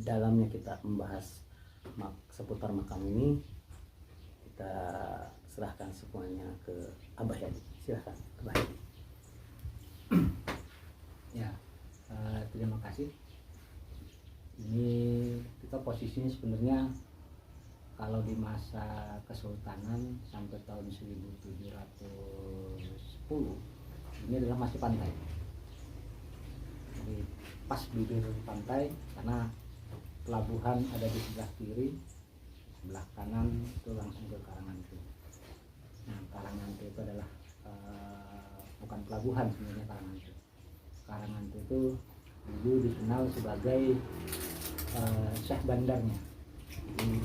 dalamnya kita membahas seputar makam ini, kita serahkan semuanya ke Abah Yadi. Silahkan Abah Yadi. Ya, terima kasih. Ini kita posisinya sebenarnya kalau di masa Kesultanan sampai tahun 1710 ini adalah masih pantai. Jadi pas bibir pantai, karena pelabuhan ada di sebelah kiri, sebelah kanan itu langsung ke Karanganyuh. Nah, Karanganyuh itu adalah bukan pelabuhan sebenarnya. Karanganyuh itu dulu dikenal sebagai syekh bandarnya. Jadi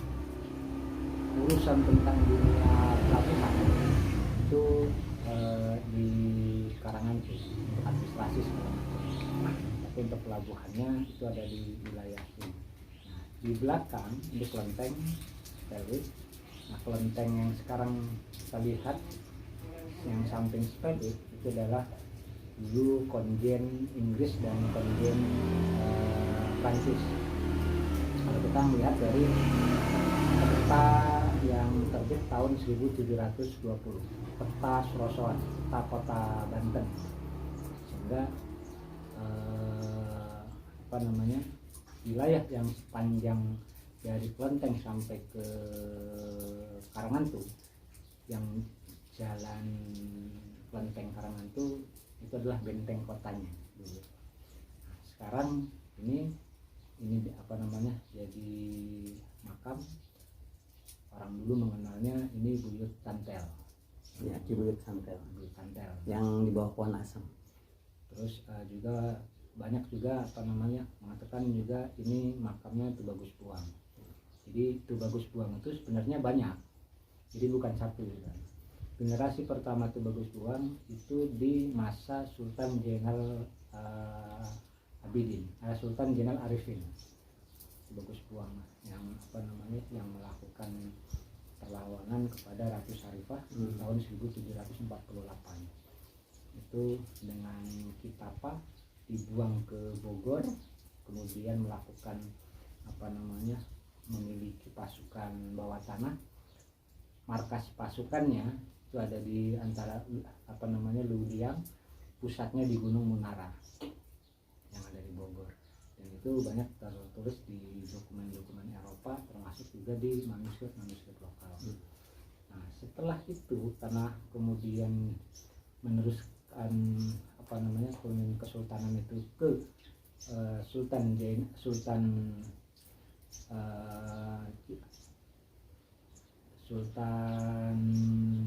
urusan tentang dunia pelabuhan itu di Karanganyuh untuk administrasi segala macam. Tapi untuk pelabuhannya itu ada di wilayah ini. Nah, di belakang ini kelenteng Spelwijk. Nah, kelenteng yang sekarang kita lihat yang samping Spelwijk itu adalah dulu konjen Inggris dan konjen Prancis. Kalau kita melihat dari peta yang terbit tahun 1720, peta Srosoan, peta kota Banten, sehingga wilayah yang sepanjang dari Kelenteng sampai ke Karanganyuh, yang jalan Kelenteng Karanganyuh itu adalah benteng kotanya dulu. Nah, sekarang ini jadi makam. Orang dulu mengenalnya ini Buyut Tantel. Ya, Ki Buyut Tantel. Buyut Tantel. Yang di bawah pohon asam. Terus juga banyak juga mengatakan juga ini makamnya Tubagus Buang. Jadi Tubagus Buang itu sebenarnya banyak. Jadi bukan satu juga. Generasi pertama Tubagus Buang itu di masa Sultan Jenal Sultan Jenal Arifin. Tubagus Buang yang yang melakukan perlawanan kepada Ratu Syarifah di tahun 1748. Itu dengan Kitapa dibuang ke Bogor, kemudian melakukan memiliki pasukan bawah tanah. Markas pasukannya itu ada di antara Ludiang, pusatnya di Gunung Munara yang ada di Bogor. Dan itu banyak tertulis di dokumen-dokumen Eropa, termasuk juga di manuskrip lokal. Nah, setelah itu karena kemudian meneruskan kesultanan itu ke Sultan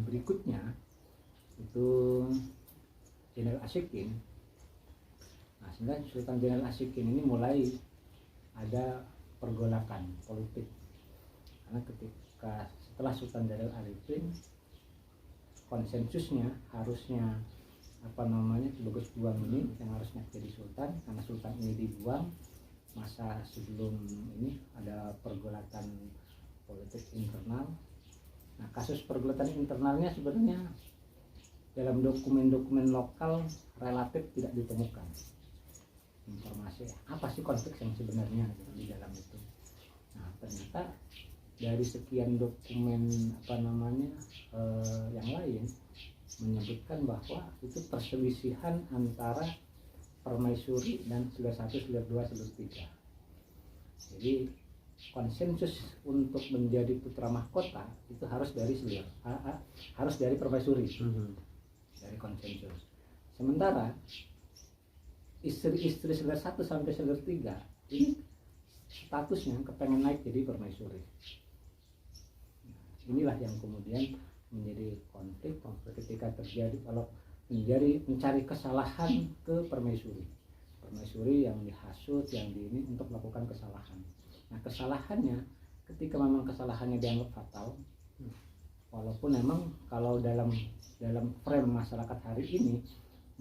berikutnya itu Jenderal Ashikin. Nah, sehingga Sultan Jenderal Ashikin ini mulai ada pergolakan politik, karena ketika setelah Sultan Jenderal Arifin, konsensusnya harusnya Tubagus Buang ini yang harusnya jadi sultan, karena sultan ini dibuang masa sebelum ini ada pergolakan politik internal. Nah, kasus pergolakan internalnya sebenarnya dalam dokumen-dokumen lokal relatif tidak ditemukan informasi apa sih konflik yang sebenarnya di dalam itu. Nah, ternyata dari sekian dokumen yang lain menyebutkan bahwa itu perselisihan antara permaisuri dan Selir 1, Selir 2, Selir 3. Jadi konsensus untuk menjadi putra mahkota itu harus dari Selir, harus dari permaisuri, dari konsensus. Sementara istri-istri Selir 1 sampai Selir 3 ini statusnya kepengen naik jadi permaisuri. Nah, inilah yang kemudian menjadi konflik ketika terjadi kalau mencari kesalahan ke permaisuri yang dihasut, yang ini untuk melakukan kesalahan. Nah, kesalahannya ketika memang kesalahannya dianggap fatal, walaupun memang kalau dalam frame masyarakat hari ini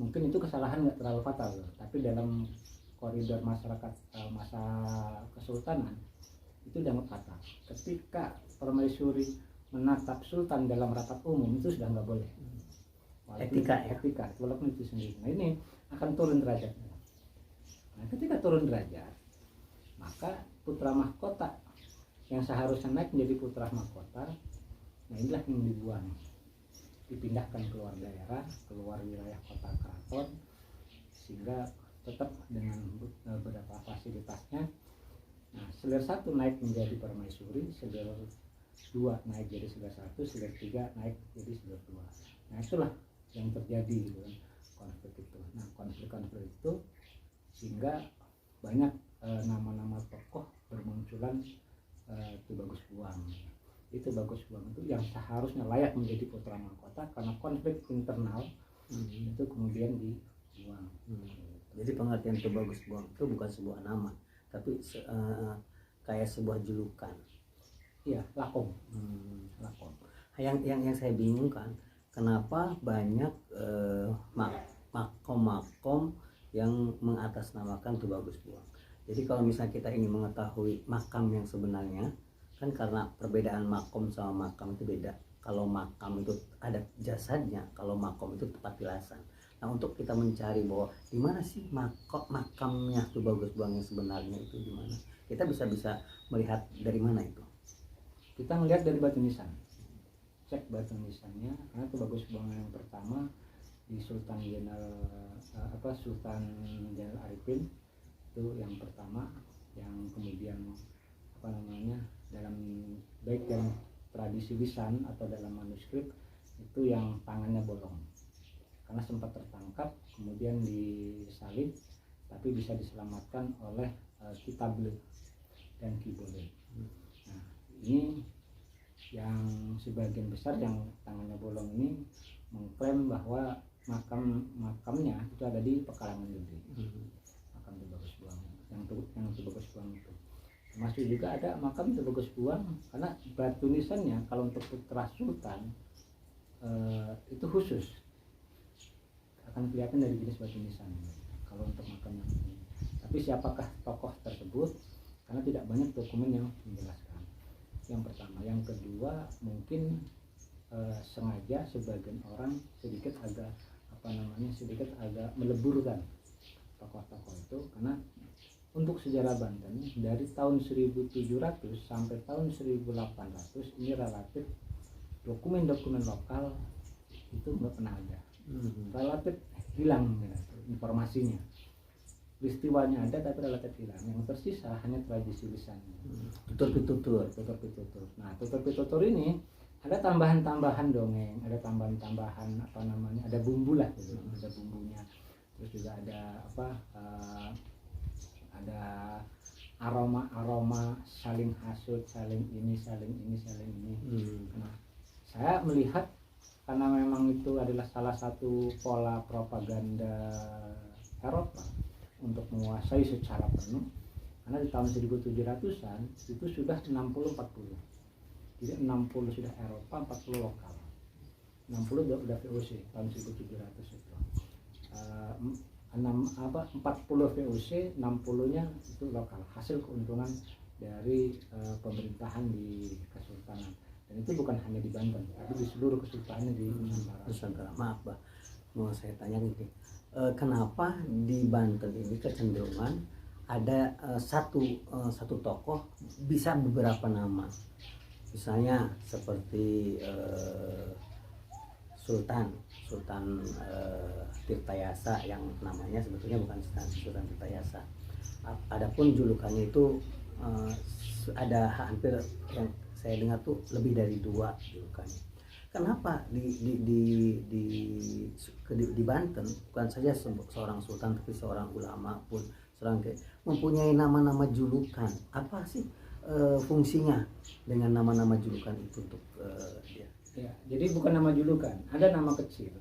mungkin itu kesalahan nggak terlalu fatal, tapi dalam koridor masyarakat masa Kesultanan itu dianggap fatal. Ketika permaisuri menatap sultan dalam rapat umum itu sudah nggak boleh. Etika, walaupun itu sendiri. Nah, ini akan turun derajatnya. Nah, ketika turun derajat, maka putra mahkota yang seharusnya naik menjadi putra mahkota, nah inilah yang dibuang, dipindahkan keluar daerah, keluar wilayah kota keraton, sehingga tetap dengan beberapa fasilitasnya. Nah, selir 1 naik menjadi permaisuri, selir 2 naik jadi selir 1, selir 3 naik jadi selir 2. Nah, itulah yang terjadi gitu kan, konflik itu. Nah, konflik-konflik itu sehingga banyak nama-nama tokoh bermunculan. Itu Bagus Buang. Itu Bagus Buang itu yang seharusnya layak menjadi putra mahkota, karena konflik internal itu kemudian dibuang. Jadi pengertian Ki Bagus Buang itu bukan sebuah nama, tapi kayak sebuah julukan. Iya, lakom. Lakom. Yang saya bingungkan, kenapa banyak makom-makom yang mengatasnamakan Ki Bagus Buang. Jadi kalau misalnya kita ingin mengetahui makam yang sebenarnya, kan karena perbedaan makom sama makam itu beda. Kalau makam itu ada jasadnya, kalau makom itu tempat tilasan. Nah, untuk kita mencari bahwa di mana sih makamnya Ki Bagus Buang yang sebenarnya itu di mana, kita bisa melihat dari mana itu? Kita melihat dari batu nisan. Cek batu nisannya, karena Ki Bagus Buang yang pertama di Sultan Jenderal Arifin itu yang pertama, yang kemudian dalam baik dalam tradisi lisan atau dalam manuskrip itu yang tangannya bolong karena sempat tertangkap, kemudian disalib, tapi bisa diselamatkan oleh Kitable dan Kibole. Nah, ini yang sebagian besar yang tangannya bolong ini mengklaim bahwa makamnya itu ada di Pekarangan Gede. Makam Ki Bagus Buang yang Ki Bagus Buang itu termasuk juga ada makam Ki Bagus Buang, karena batu nisannya kalau untuk putra sultan itu khusus akan kelihatan dari jenis batu nisan kalau untuk makamnya. Tapi siapakah tokoh tersebut, karena tidak banyak dokumen yang menjelaskan. Yang pertama. Yang kedua, mungkin sengaja sebagian orang sedikit agak meleburkan tokoh-tokoh itu, karena untuk sejarah Banten dari tahun 1700 sampai tahun 1800 ini relatif dokumen-dokumen lokal itu nggak pernah ada, relatif hilang ya, informasinya. Peristiwanya ada tapi relatif hilang. Yang tersisa hanya tradisi lisannya. Tutur-pitutur. Nah, tutur-pitutur ini ada tambahan-tambahan dongeng, ada tambahan-tambahan ada bumbu lah gitu. Ada bumbunya. Terus juga ada ada aroma saling hasut, saling ini. Nah, saya melihat karena memang itu adalah salah satu pola propaganda Eropa untuk menguasai secara penuh, karena di tahun 1700-an itu sudah 60-40. Jadi 60 sudah Eropa, 40 lokal. 60 udah VOC tahun 1700 itu. 40 VOC, 60-nya itu lokal, hasil keuntungan dari pemerintahan di Kesultanan. Dan itu bukan hanya di Banten, tapi di seluruh kesultanan di Nusantara. Maaf, Bah, mau saya tanya nih, kenapa di Banten ini kecenderungan ada satu tokoh bisa beberapa nama, misalnya seperti Sultan Tirtayasa yang namanya sebetulnya bukan Sultan Tirtayasa. Adapun julukannya itu ada hampir yang saya dengar tuh lebih dari 2 julukannya. Kenapa di Banten bukan saja seorang sultan, tapi seorang ulama pun mempunyai nama-nama julukan? Apa sih fungsinya dengan nama-nama julukan itu untuk dia? Ya, jadi bukan nama julukan, ada nama kecil,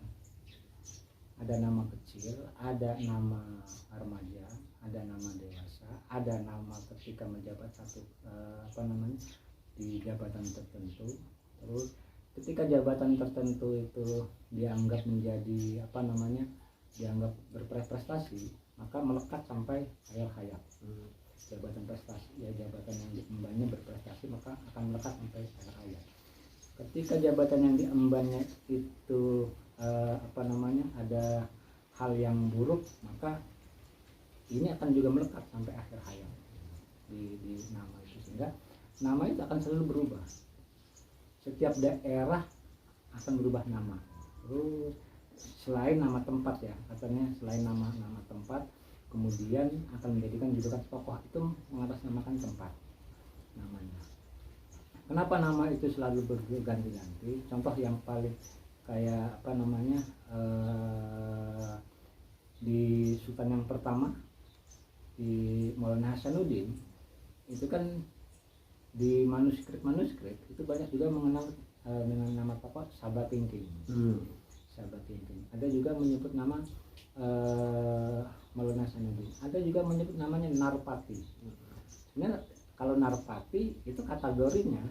ada nama remaja, ada nama dewasa, ada nama ketika menjabat satu di jabatan tertentu. Terus ketika jabatan tertentu itu dianggap menjadi dianggap berprestasi, maka melekat sampai akhir hayat. Jabatan prestasi, ya jabatan yang diembannya berprestasi, maka akan melekat sampai akhir hayat. Ketika jabatan yang diembannya itu ada hal yang buruk, maka ini akan juga melekat sampai akhir hayat. di nama itu, sehingga nama itu akan selalu berubah. Setiap daerah akan berubah nama. Terus selain nama tempat ya, katanya selain nama tempat, kemudian akan menjadikan julukan tokoh itu mengatasnamakan tempat namanya. Kenapa nama itu selalu berganti-ganti? Contoh yang paling kayak apa namanya, di Sultan yang pertama, di Maulana Hasanuddin, itu kan di manuskrip itu banyak juga mengenal dengan nama tokoh Sabatingking. Sabatingking. Ada juga menyebut nama Maulana Hasanuddin. Ada juga menyebut namanya Narpati. Sebenarnya kalau Narpati itu kategorinya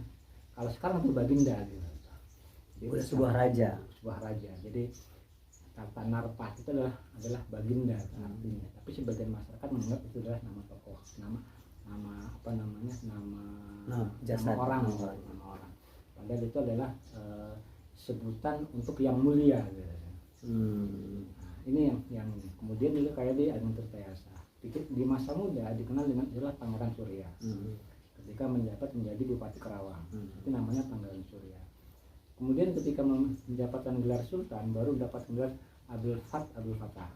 kalau sekarang itu Baginda gitu. Jadi Udah sebuah raja. Jadi kata Narpati itu adalah Baginda artinya. Tapi sebagian masyarakat menganggap itu adalah nama tokoh, nama apa namanya, nama orang. Padahal itu adalah sebutan untuk yang mulia gitu. Nah, ini yang kemudian juga kayak di Ageng Tirtayasa. Di masa muda dikenal dengan istilah Pangeran Surya. Ketika menjabat menjadi Bupati Kerawang, itu namanya Pangeran Surya. Kemudian ketika mendapatkan gelar Sultan, baru mendapat gelar Abdul Fattah.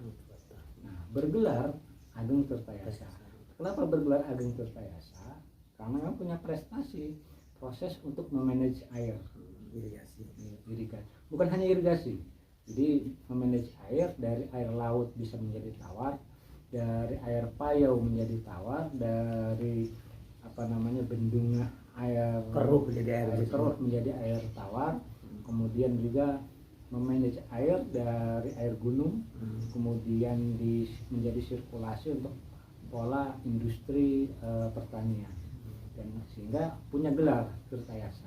Nah, bergelar Ageng Tirtayasa. Kenapa bergelar Ageng Tirtayasa? Karena memang punya prestasi proses untuk memanage air, irigasi. Bukan hanya irigasi, jadi memanage air dari air laut bisa menjadi tawar, dari air payau menjadi tawar, dari apa namanya bendungan air Keruh menjadi air tawar, kemudian juga memanage air dari air gunung, kemudian menjadi sirkulasi untuk pola industri pertanian, dan sehingga punya gelar Tirtayasa.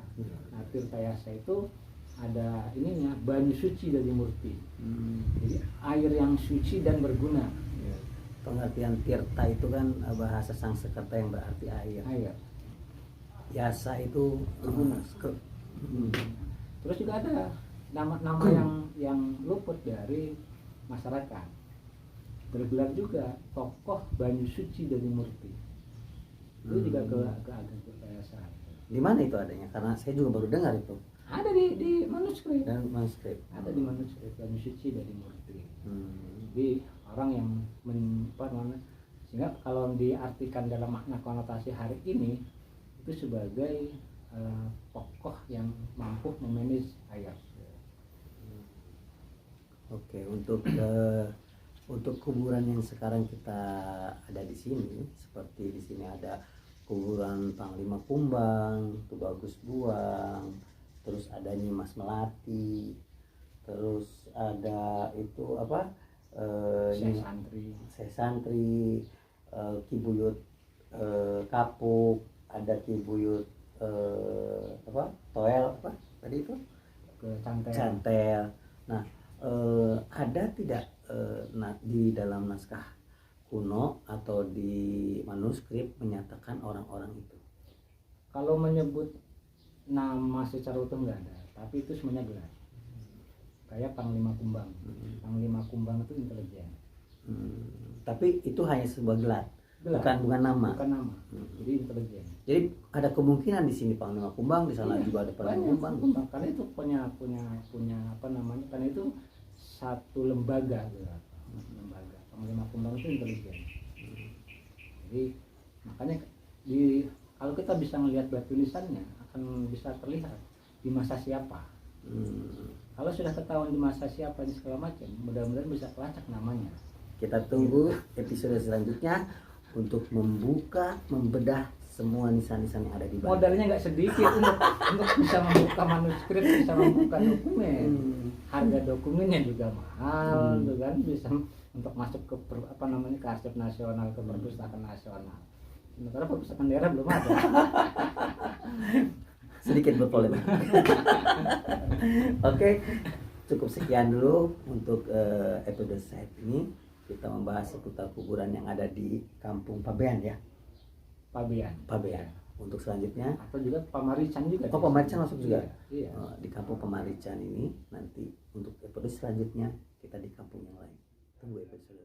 Nah, Tirtayasa itu ada ininya, banyu suci dari murti. Jadi air yang suci dan berguna. Pengertian tirta itu kan bahasa Sanskerta yang berarti air. Yasa itu berguna. Terus juga ada nama-nama yang luput dari masyarakat. Bergelar juga tokoh banyu suci dari murti. Itu juga ke Ageng Tirtayasa. Di mana itu adanya? Karena saya juga baru dengar itu. Ada di manuskrip. Ada di manuskrip banyu suci dari murti. Jadi orang yang sehingga kalau diartikan dalam makna konotasi hari ini itu sebagai tokoh yang mampu memanage air. Oke, untuk kuburan yang sekarang kita ada di sini, seperti di sini ada kuburan Panglima Kumbang, Tubagus Buang, terus ada Nyimas Melati, terus ada itu apa? Syekh Santri, Ki Buyut Kapuk, ada Ki Buyut Toel apa tadi itu? Cantel. Nah, ada tidak di dalam naskah kuno atau di manuskrip menyatakan orang-orang itu? Kalau menyebut nama secara utuh nggak ada, tapi itu semuanya gelar. Kayak Panglima Kumbang. Panglima Kumbang itu intelijen. Tapi itu hanya sebuah gelar. Bukan nama. Jadi intelijen. Jadi ada kemungkinan di sini Panglima Kumbang, di sana juga ada Panglima Kumbang. Karena itu punya apa namanya? Karena itu satu lembaga gitu. Lembaga. Panglima Kumbang itu intelijen. Jadi makanya kalau kita bisa melihat batu nisannya akan bisa terlihat di masa siapa. Kalau sudah ketahuan di masa siapa ini segala macam, mudah-mudahan bisa kelacak namanya. Kita tunggu episode selanjutnya untuk membedah semua nisan-nisan yang ada di bawah. Modalnya nggak sedikit untuk bisa membuka manuskrip, bisa membuka dokumen. Harga dokumennya juga mahal, tuh kan, bisa untuk masuk ke ke arsip nasional, ke perpustakaan nasional. Sementara perpustakaan daerah belum ada. Sedikit berpolemik. Oke, cukup sekian dulu untuk episode saat ini. Kita membahas seputar kuburan yang ada di Kampung Pabean ya. Pabean. Untuk selanjutnya atau juga Pamarican juga. Oh, Pamarican masuk juga. Iya. Di Kampung Pamarican ini nanti untuk episode selanjutnya kita di kampung yang lain. Tunggu episode